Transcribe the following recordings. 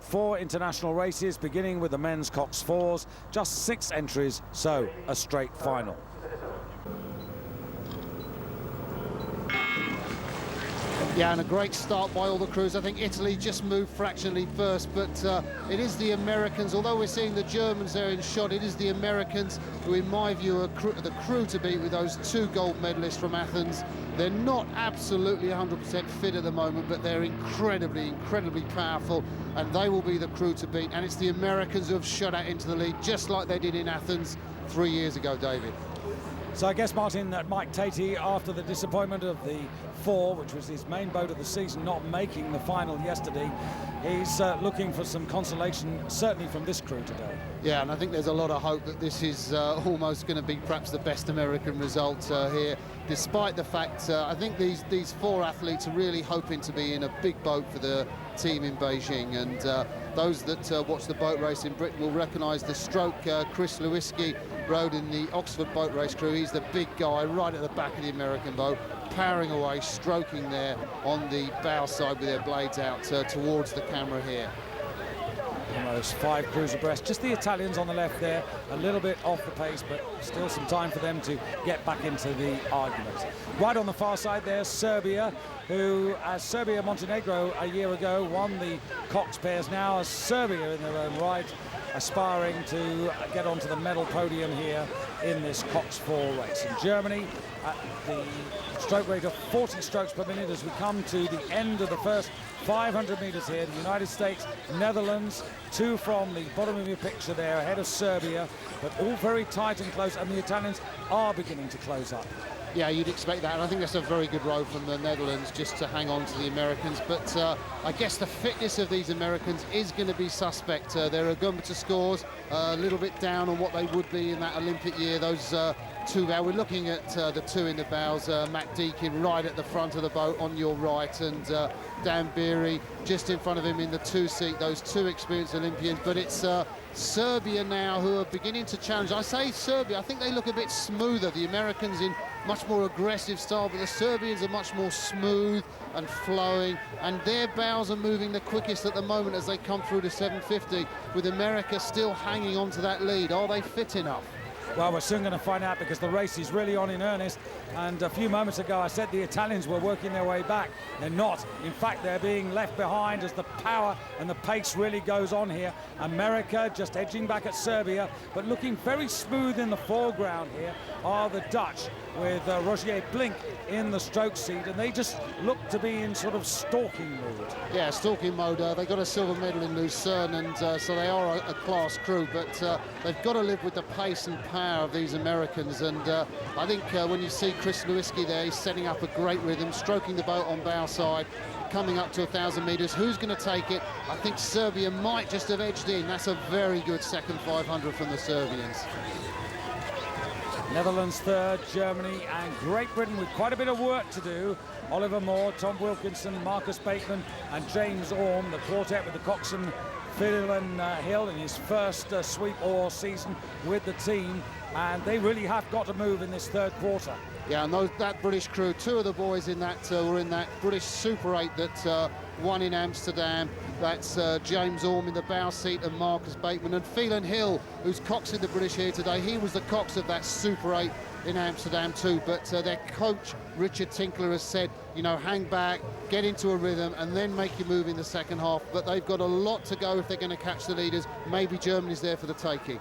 4 international races, beginning with the men's coxed 4s, just 6 entries, so a straight final. Yeah, and a great start by all the crews. I think Italy just moved fractionally first, but it is the Americans, although we're seeing the Germans there in shot, it is the Americans who, in my view, are the crew to beat with those 2 gold medalists from Athens. They're not absolutely 100% fit at the moment, but they're incredibly powerful, and they will be the crew to beat. And it's the Americans who have shot out into the lead, just like they did in Athens 3 years ago, David. So I guess, Martin, that Mike Tatey, after the disappointment of the 4, which was his main boat of the season, not making the final yesterday, he's looking for some consolation, certainly from this crew today. Yeah, and I think there's a lot of hope that this is almost going to be perhaps the best American result here, despite the fact I think these 4 athletes are really hoping to be in a big boat for the team in Beijing, and those that watch the boat race in Britain will recognise the stroke Chris Lewiski rode in the Oxford boat race crew. He's the big guy right at the back of the American boat, powering away, stroking there on the bow side with their blades out towards the camera here. Almost 5 crews abreast, just the Italians on the left there, a little bit off the pace, but still some time for them to get back into the argument. Right on the far side there, Serbia, who, as Serbia-Montenegro a year ago, won the coxed pairs. Now as Serbia in their own right, aspiring to get onto the medal podium here in this coxed 4 race. In Germany, at the stroke rate of 40 strokes per minute as we come to the end of the first 500 meters here. The United States, Netherlands, 2 from the bottom of your picture there, ahead of Serbia, but all very tight and close, and the Italians are beginning to close up. Yeah, you'd expect that, and I think that's a very good row from the Netherlands just to hang on to the Americans, but I guess the fitness of these Americans is going to be suspect. Their ergometer scores a little bit down on what they would be in that Olympic year. Those 2 now, we're looking at the 2 in the bows, Matt Deakin right at the front of the boat on your right, and Dan Beery just in front of him in the 2 seat, those 2 experienced Olympians. But it's Serbia now who are beginning to challenge. I say Serbia, I think they look a bit smoother. The Americans in much more aggressive style, but the Serbians are much more smooth and flowing, and their bows are moving the quickest at the moment as they come through to 750, with America still hanging on to that lead. Are they fit enough? Well, we're soon going to find out, because the race is really on in earnest. And a few moments ago I said the Italians were working their way back. They're not. In fact, they're being left behind as the power and the pace really goes on here. America just edging back at Serbia, but looking very smooth in the foreground here are the Dutch, with Rogier Blink in the stroke seat, and they just look to be in sort of stalking mode. Yeah, stalking mode. They got a silver medal in Lucerne, and so they are a class crew, but they've got to live with the pace and power of these Americans. And I think when you see Chris Lewiski there, he's setting up a great rhythm, stroking the boat on bow side, coming up to 1,000 meters. Who's going to take it? I think Serbia might just have edged in. That's a very good second 500 from the Serbians. Netherlands 3rd, Germany and Great Britain with quite a bit of work to do. Oliver Moore, Tom Wilkinson, Marcus Bateman and James Orme, the quartet with the coxswain Phelan Hill in his first sweep oar season with the team, and they really have got to move in this 3rd quarter. Yeah, and that British crew, 2 of the boys in that were in that British Super 8 that won in Amsterdam. That's James Orme in the bow seat and Marcus Bateman, and Phelan Hill, who's coxing the British here today. He was the cox of that Super 8 in Amsterdam too, but their coach Richard Tinkler has said, you know, hang back, get into a rhythm and then make your move in the second half. But they've got a lot to go if they're going to catch the leaders. Maybe Germany's there for the taking.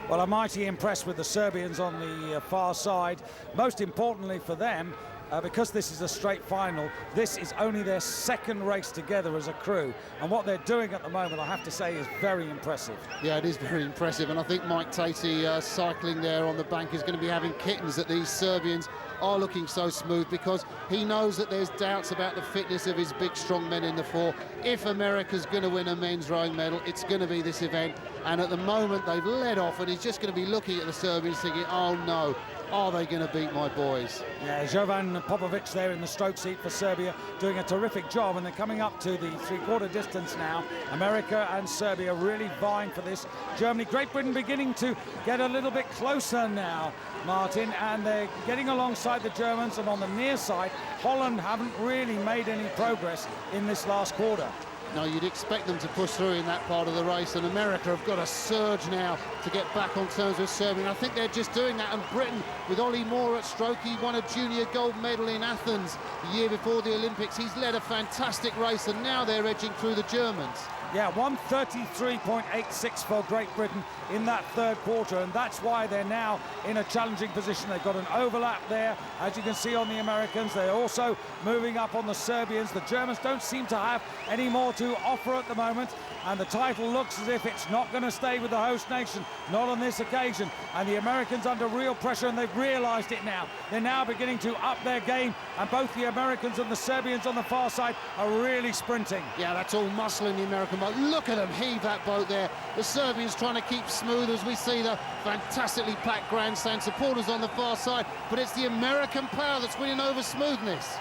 Well, I'm mighty impressed with the Serbians on the far side. Most importantly for them, because this is a straight final, this is only their 2nd race together as a crew, and what they're doing at the moment, I have to say, is very impressive. Yeah, it is very impressive, and I think Mike Tatey cycling there on the bank is going to be having kittens that these Serbians are looking so smooth, because he knows that there's doubts about the fitness of his big strong men in the 4. If America's going to win a men's rowing medal, it's going to be this event, and at the moment they've led off, and he's just going to be looking at the Serbians thinking, oh no, are they going to beat my boys? Yeah, Jovan Popovic there in the stroke seat for Serbia, doing a terrific job, and they're coming up to the 3/4 distance now. America and Serbia really vying for this. Germany, Great Britain beginning to get a little bit closer now, Martin, and they're getting alongside the Germans, and on the near side, Holland haven't really made any progress in this last quarter. No, you'd expect them to push through in that part of the race, and America have got a surge now to get back on terms with Serbia. And I think they're just doing that. And Britain, with Ollie Moore at stroke, he won a junior gold medal in Athens the year before the Olympics. He's led a fantastic race, and now they're edging through the Germans. Yeah, 1:33.86 for Great Britain in that third quarter, and that's why they're now in a challenging position. They've got an overlap there, as you can see on the Americans. They're also moving up on the Serbians. The Germans don't seem to have any more to offer at the moment, and the title looks as if it's not going to stay with the host nation, not on this occasion. And the Americans under real pressure, and they've realised it now. They're now beginning to up their game, and both the Americans and the Serbians on the far side are really sprinting. Yeah, that's all muscle in the American boat. Look at them heave that boat there. The Serbians trying to keep smooth as we see the fantastically packed grandstand supporters on the far side, but it's the American power that's winning over smoothness.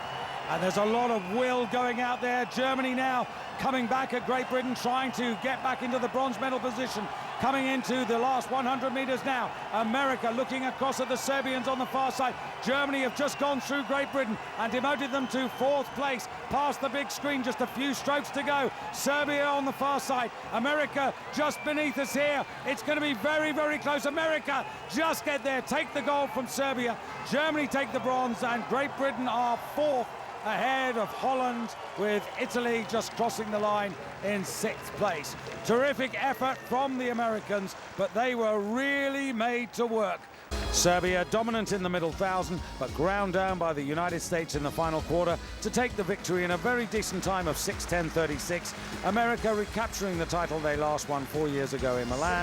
And there's a lot of will going out there. Germany now coming back at Great Britain, trying to get back into the bronze medal position. Coming into the last 100 metres now. America looking across at the Serbians on the far side. Germany have just gone through Great Britain and demoted them to 4th place. Past the big screen, just a few strokes to go. Serbia on the far side. America just beneath us here. It's going to be very, very close. America just get there, take the gold from Serbia. Germany take the bronze, and Great Britain are 4th, ahead of Holland, with Italy just crossing the line in 6th place. Terrific effort from the Americans, but they were really made to work. Serbia dominant in the middle 1,000, but ground down by the United States in the final quarter to take the victory in a very decent time of 6:10.36. America recapturing the title they last won 4 years ago in Milan.